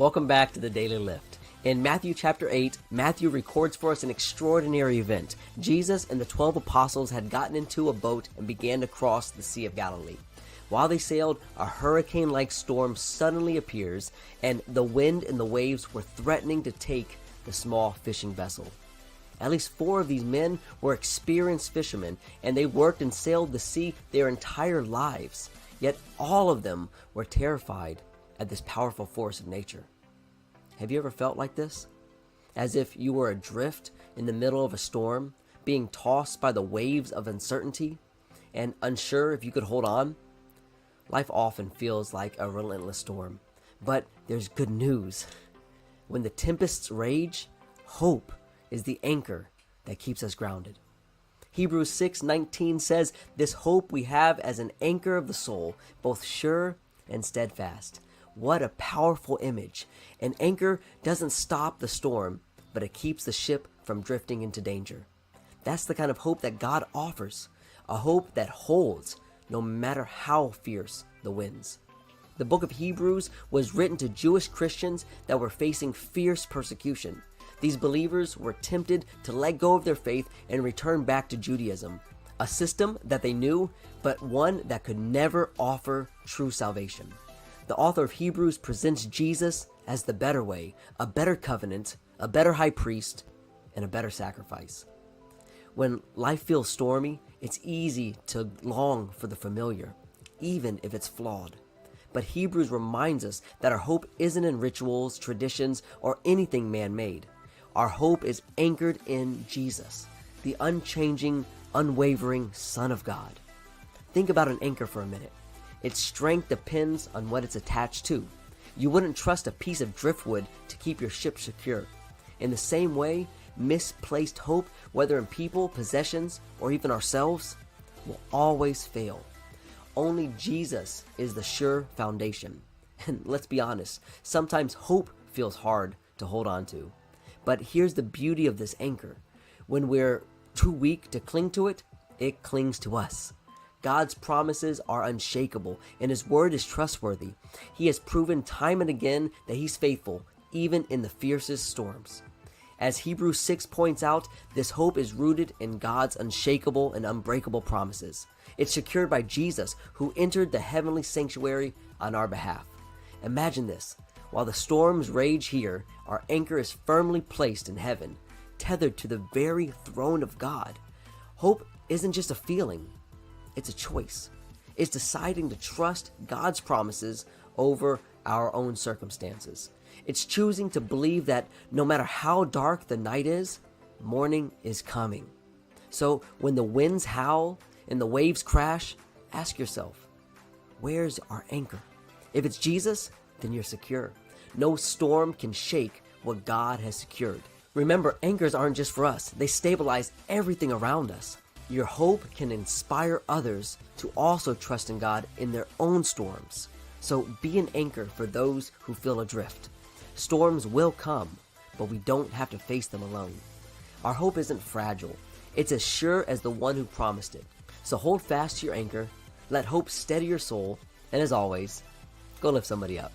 Welcome back to the Daily Lift. In Matthew chapter 8, Matthew records for us an extraordinary event. Jesus and the 12 apostles had gotten into a boat and began to cross the Sea of Galilee. While they sailed, a hurricane-like storm suddenly appears, and the wind and the waves were threatening to take the small fishing vessel. At least 4 of these men were experienced fishermen, and they worked and sailed the sea their entire lives. Yet all of them were terrified at this powerful force of nature. Have you ever felt like this? As if you were adrift in the middle of a storm, being tossed by the waves of uncertainty, and unsure if you could hold on? Life often feels like a relentless storm, but there's good news. When the tempests rage, hope is the anchor that keeps us grounded. Hebrews 6:19 says, "This hope we have as an anchor of the soul, both sure and steadfast." What a powerful image. An anchor doesn't stop the storm, but it keeps the ship from drifting into danger. That's the kind of hope that God offers, a hope that holds no matter how fierce the winds. The book of Hebrews was written to Jewish Christians that were facing fierce persecution. These believers were tempted to let go of their faith and return back to Judaism, a system that they knew, but one that could never offer true salvation. The author of Hebrews presents Jesus as the better way, a better covenant, a better high priest, and a better sacrifice. When life feels stormy, it's easy to long for the familiar, even if it's flawed. But Hebrews reminds us that our hope isn't in rituals, traditions, or anything man-made. Our hope is anchored in Jesus, the unchanging, unwavering Son of God. Think about an anchor for a minute. Its strength depends on what it's attached to. You wouldn't trust a piece of driftwood to keep your ship secure. In the same way, misplaced hope, whether in people, possessions, or even ourselves, will always fail. Only Jesus is the sure foundation. And let's be honest, sometimes hope feels hard to hold on to. But here's the beauty of this anchor. When we're too weak to cling to it, it clings to us. God's promises are unshakable, and His word is trustworthy. He has proven time and again that He's faithful, even in the fiercest storms. As Hebrews 6 points out, this hope is rooted in God's unshakable and unbreakable promises. It's secured by Jesus, who entered the heavenly sanctuary on our behalf. Imagine this. While the storms rage here, our anchor is firmly placed in heaven, tethered to the very throne of God. Hope isn't just a feeling. It's a choice. It's deciding to trust God's promises over our own circumstances. It's choosing to believe that no matter how dark the night is, morning is coming. So when the winds howl and the waves crash, ask yourself, where's our anchor? If it's Jesus, then you're secure. No storm can shake what God has secured. Remember, anchors aren't just for us. They stabilize everything around us. Your hope can inspire others to also trust in God in their own storms. So be an anchor for those who feel adrift. Storms will come, but we don't have to face them alone. Our hope isn't fragile. It's as sure as the one who promised it. So hold fast to your anchor, let hope steady your soul, and as always, go lift somebody up.